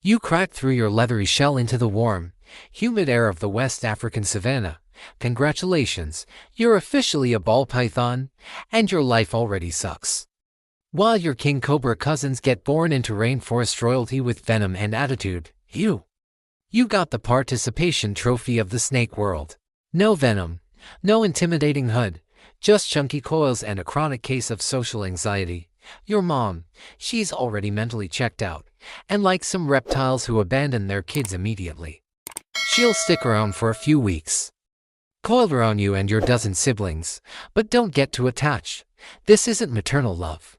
You crack through your leathery shell into the warm, humid air of the West African savanna. Congratulations, you're officially a ball python, and your life already sucks. While your king cobra cousins get born into rainforest royalty with venom and attitude, you got the participation trophy of the snake world. No venom, no intimidating hood, just chunky coils and a chronic case of social anxiety. Your mom, she's already mentally checked out, and like some reptiles who abandon their kids immediately. She'll stick around for a few weeks, coiled around you and your dozen siblings, but don't get too attached. This isn't maternal love.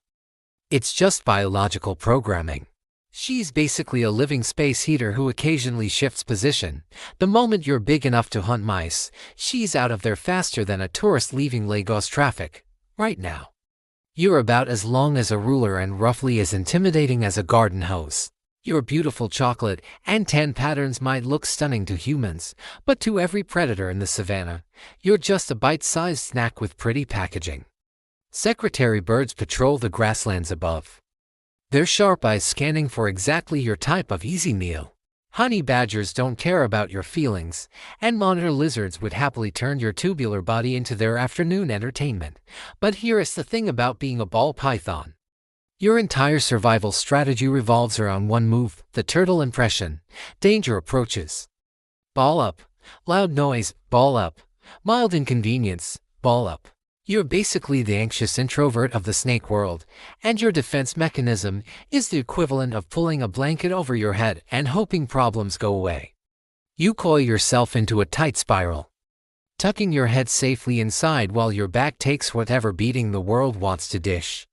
It's just biological programming. She's basically a living space heater who occasionally shifts position. The moment you're big enough to hunt mice, she's out of there faster than a tourist leaving Lagos traffic. Right now, you're about as long as a ruler and roughly as intimidating as a garden hose. Your beautiful chocolate and tan patterns might look stunning to humans, but to every predator in the savannah, you're just a bite-sized snack with pretty packaging. Secretary birds patrol the grasslands above, their sharp eyes scanning for exactly your type of easy meal. Honey badgers don't care about your feelings, and monitor lizards would happily turn your tubular body into their afternoon entertainment. But here is the thing about being a ball python. Your entire survival strategy revolves around one move, the turtle impression. Danger approaches. Ball up. Loud noise, ball up. Mild inconvenience, ball up. You're basically the anxious introvert of the snake world, and your defense mechanism is the equivalent of pulling a blanket over your head and hoping problems go away. You coil yourself into a tight spiral, tucking your head safely inside while your back takes whatever beating the world wants to dish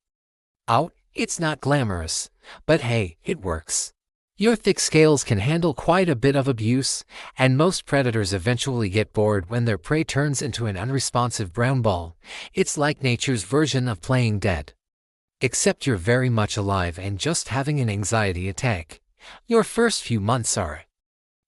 out. It's not glamorous, but hey, it works. Your thick scales can handle quite a bit of abuse, and most predators eventually get bored when their prey turns into an unresponsive brown ball. It's like nature's version of playing dead. Except you're very much alive and just having an anxiety attack. Your first few months are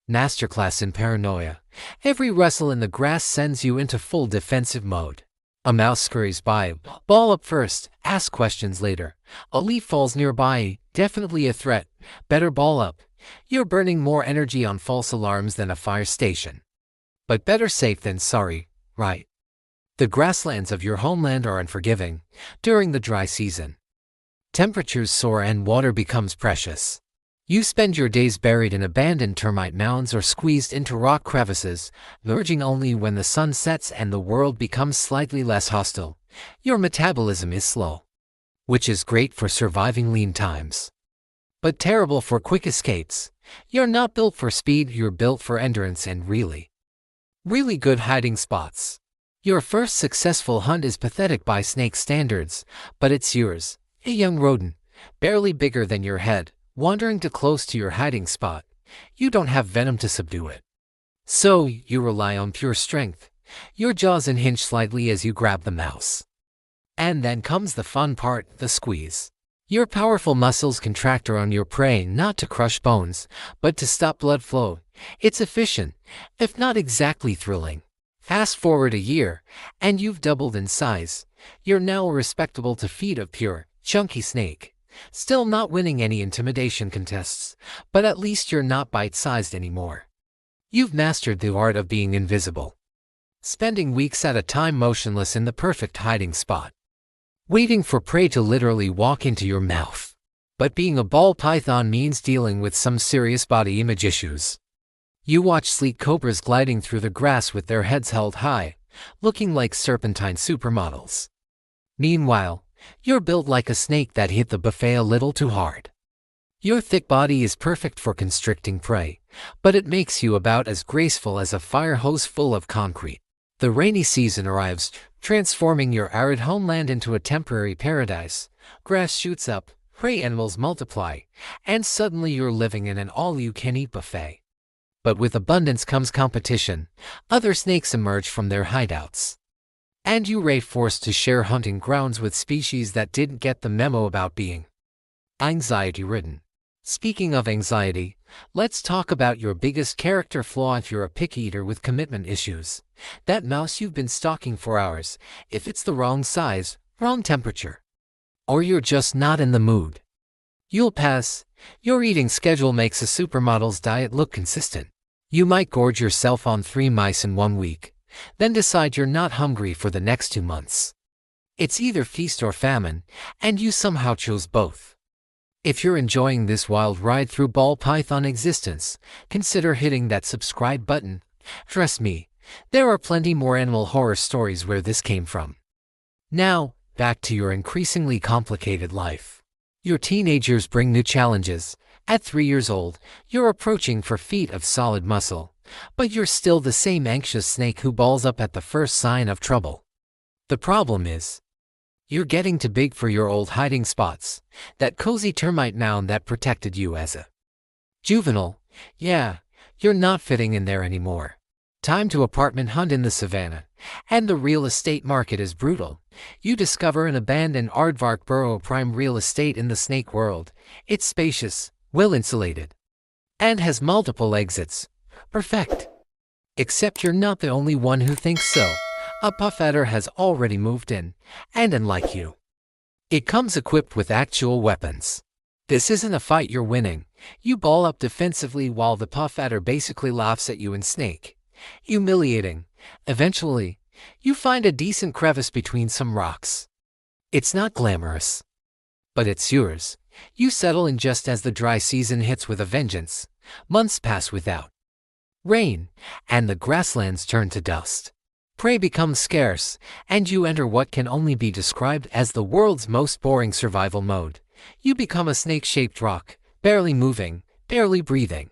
masterclass in paranoia. Every rustle in the grass sends you into full defensive mode. A mouse scurries by, ball up first, ask questions later. A leaf falls nearby, definitely a threat, better ball up. You're burning more energy on false alarms than a fire station. But better safe than sorry, right? The grasslands of your homeland are unforgiving during the dry season. Temperatures soar and water becomes precious. You spend your days buried in abandoned termite mounds or squeezed into rock crevices, emerging only when the sun sets and the world becomes slightly less hostile. Your metabolism is slow, which is great for surviving lean times, but terrible for quick escapes. You're not built for speed, you're built for endurance and really good hiding spots. Your first successful hunt is pathetic by snake standards, but it's yours, a young rodent, barely bigger than your head, wandering too close to your hiding spot. You don't have venom to subdue it, so you rely on pure strength. Your jaws unhinge slightly as you grab the mouse. And then comes the fun part, the squeeze. Your powerful muscles contract around your prey not to crush bones, but to stop blood flow. It's efficient, if not exactly thrilling. Fast forward a year, and you've doubled in size. You're now a respectable feat of pure, chunky snake. Still not winning any intimidation contests, but at least you're not bite-sized anymore. You've mastered the art of being invisible, spending weeks at a time motionless in the perfect hiding spot, waiting for prey to literally walk into your mouth. But being a ball python means dealing with some serious body image issues. You watch sleek cobras gliding through the grass with their heads held high, looking like serpentine supermodels. Meanwhile, you're built like a snake that hit the buffet a little too hard. Your thick body is perfect for constricting prey, but it makes you about as graceful as a fire hose full of concrete. The rainy season arrives, transforming your arid homeland into a temporary paradise. Grass shoots up, prey animals multiply, and suddenly you're living in an all-you-can-eat buffet. But with abundance comes competition. Other snakes emerge from their hideouts, and you're forced to share hunting grounds with species that didn't get the memo about being anxiety-ridden. Speaking of anxiety, let's talk about your biggest character flaw if you're a picky eater with commitment issues. That mouse you've been stalking for hours, if it's the wrong size, wrong temperature, or you're just not in the mood, You'll pass. Your eating schedule makes a supermodel's diet look consistent. You might gorge yourself on 3 mice in 1 week, then decide you're not hungry for the next 2 months. It's either feast or famine, and you somehow chose both. If you're enjoying this wild ride through ball python existence, consider hitting that subscribe button. Trust me, there are plenty more animal horror stories where this came from. Now, back to your increasingly complicated life. Your teenagers bring new challenges. At 3 years old, you're approaching for feet of solid muscle, but you're still the same anxious snake who balls up at the first sign of trouble. The problem is, you're getting too big for your old hiding spots, that cozy termite mound that protected you as a juvenile. Yeah, you're not fitting in there anymore. Time to apartment hunt in the savannah, and the real estate market is brutal. You discover an abandoned aardvark burrow, prime real estate in the snake world. It's spacious, well-insulated, and has multiple exits. Perfect. Except you're not the only one who thinks so. A puff adder has already moved in, and unlike you, it comes equipped with actual weapons. This isn't a fight you're winning. You ball up defensively while the puff adder basically laughs at you and snake. Humiliating. Eventually, you find a decent crevice between some rocks. It's not glamorous, but it's yours. You settle in just as the dry season hits with a vengeance. Months pass without rain, and the grasslands turn to dust. Prey becomes scarce, and you enter what can only be described as the world's most boring survival mode. You become a snake-shaped rock, barely moving, barely breathing,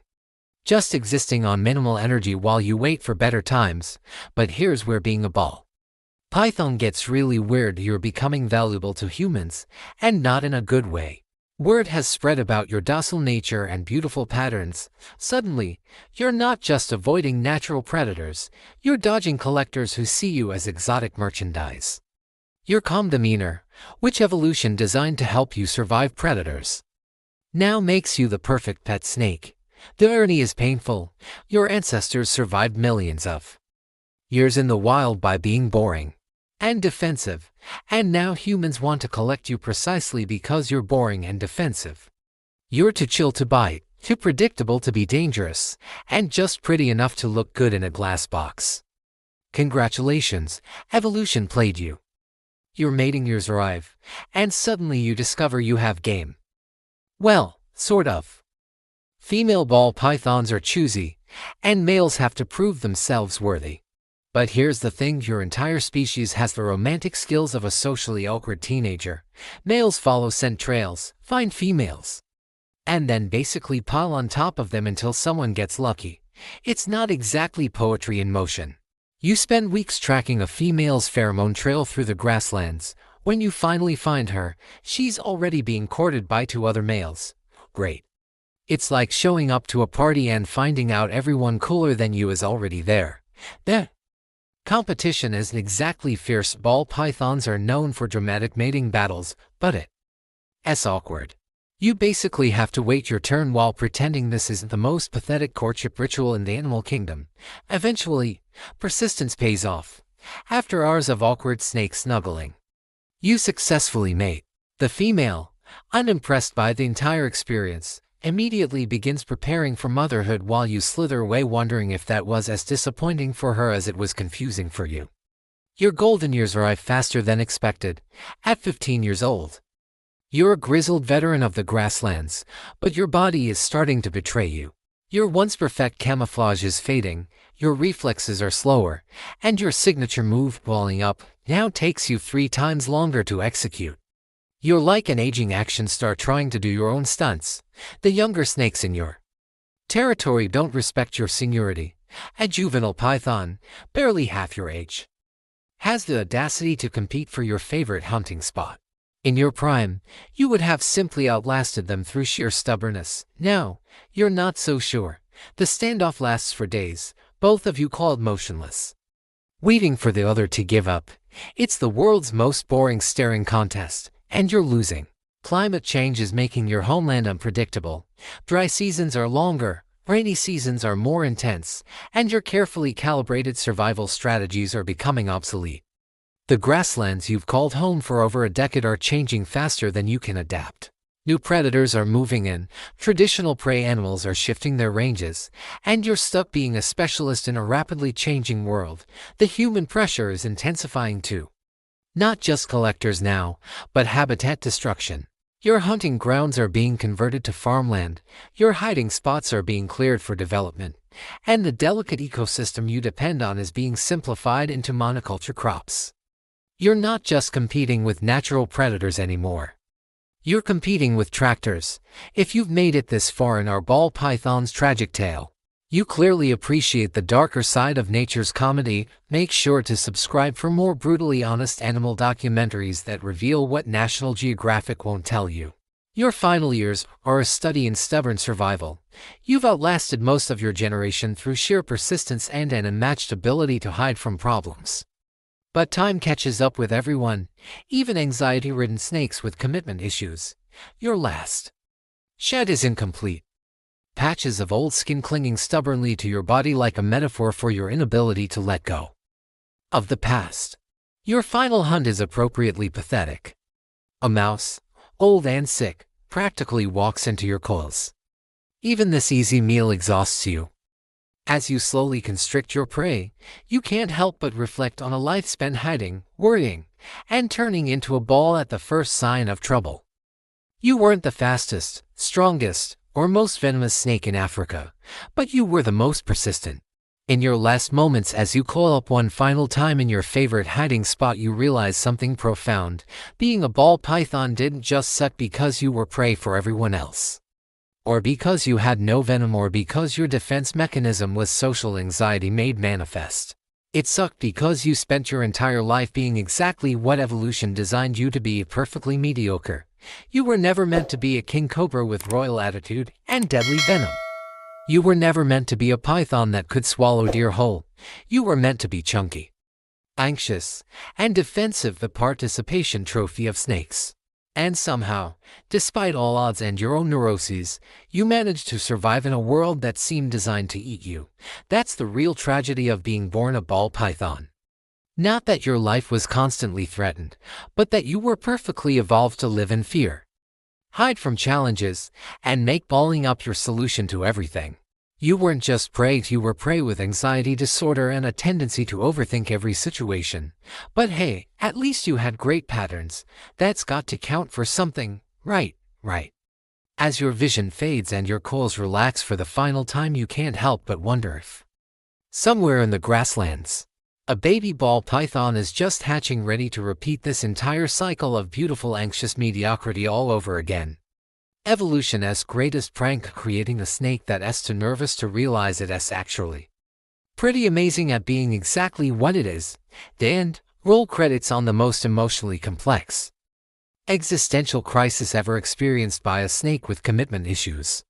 just existing on minimal energy while you wait for better times. But here's where being a ball python gets really weird. You're becoming valuable to humans, and not in a good way. Word has spread about your docile nature and beautiful patterns. Suddenly, you're not just avoiding natural predators, you're dodging collectors who see you as exotic merchandise. Your calm demeanor, which evolution designed to help you survive predators, now makes you the perfect pet snake. The irony is painful. Your ancestors survived millions of years in the wild by being boring and defensive, and now humans want to collect you precisely because you're boring and defensive. You're too chill to bite, too predictable to be dangerous, and just pretty enough to look good in a glass box. Congratulations, evolution played you. Your mating years arrive, and suddenly you discover you have game. Well, sort of. Female ball pythons are choosy, and males have to prove themselves worthy. But here's the thing, your entire species has the romantic skills of a socially awkward teenager. Males follow scent trails, find females, and then basically pile on top of them until someone gets lucky. It's not exactly poetry in motion. You spend weeks tracking a female's pheromone trail through the grasslands. When you finally find her, she's already being courted by 2 other males. Great. It's like showing up to a party and finding out everyone cooler than you is already there. The competition isn't exactly fierce. Ball pythons are known for dramatic mating battles, but it's awkward. You basically have to wait your turn while pretending this isn't the most pathetic courtship ritual in the animal kingdom. Eventually, persistence pays off. After hours of awkward snake snuggling, you successfully mate. The female, unimpressed by the entire experience, immediately begins preparing for motherhood while you slither away wondering if that was as disappointing for her as it was confusing for you. Your golden years arrive faster than expected. At 15 years old, you're a grizzled veteran of the grasslands, but your body is starting to betray you. Your once perfect camouflage is fading, your reflexes are slower, and your signature move, balling up, now takes you 3 times longer to execute. You're like an aging action star trying to do your own stunts. The younger snakes in your territory don't respect your seniority. A juvenile python, barely half your age, has the audacity to compete for your favorite hunting spot. In your prime, you would have simply outlasted them through sheer stubbornness. Now, you're not so sure. The standoff lasts for days, both of you called motionless, waiting for the other to give up. It's the world's most boring staring contest, and you're losing. Climate change is making your homeland unpredictable. Dry seasons are longer, rainy seasons are more intense, and your carefully calibrated survival strategies are becoming obsolete. The grasslands you've called home for over a decade are changing faster than you can adapt. New predators are moving in, traditional prey animals are shifting their ranges, and you're stuck being a specialist in a rapidly changing world. The human pressure is intensifying too. Not just collectors now, but habitat destruction. Your hunting grounds are being converted to farmland, your hiding spots are being cleared for development, and the delicate ecosystem you depend on is being simplified into monoculture crops. You're not just competing with natural predators anymore. You're competing with tractors. If you've made it this far in our ball python's tragic tale, you clearly appreciate the darker side of nature's comedy. Make sure to subscribe for more brutally honest animal documentaries that reveal what National Geographic won't tell you. Your final years are a study in stubborn survival. You've outlasted most of your generation through sheer persistence and an unmatched ability to hide from problems. But time catches up with everyone, even anxiety-ridden snakes with commitment issues. Your last shed is incomplete. Patches of old skin clinging stubbornly to your body like a metaphor for your inability to let go of the past. Your final hunt is appropriately pathetic. A mouse, old and sick, practically walks into your coils. Even this easy meal exhausts you. As you slowly constrict your prey, you can't help but reflect on a life spent hiding, worrying, and turning into a ball at the first sign of trouble. You weren't the fastest, strongest, or most venomous snake in Africa, but you were the most persistent. In your last moments as you coil up one final time in your favorite hiding spot, you realize something profound. Being a ball python didn't just suck because you were prey for everyone else, or because you had no venom, or because your defense mechanism was social anxiety made manifest. It sucked because you spent your entire life being exactly what evolution designed you to be: perfectly mediocre. You were never meant to be a king cobra with royal attitude and deadly venom. You were never meant to be a python that could swallow deer whole. You were meant to be chunky, anxious, and defensive, the participation trophy of snakes. And somehow, despite all odds and your own neuroses, you managed to survive in a world that seemed designed to eat you. That's the real tragedy of being born a ball python. Not that your life was constantly threatened, but that you were perfectly evolved to live in fear, hide from challenges, and make balling up your solution to everything. You weren't just prey, you were prey with anxiety disorder and a tendency to overthink every situation. But hey, at least you had great patterns. That's got to count for something, right? As your vision fades and your coils relax for the final time, you can't help but wonder if somewhere in the grasslands, a baby ball python is just hatching, ready to repeat this entire cycle of beautiful anxious mediocrity all over again. Evolution's greatest prank, creating a snake that's too nervous to realize it's actually pretty amazing at being exactly what it is. The end. Roll credits on the most emotionally complex existential crisis ever experienced by a snake with commitment issues.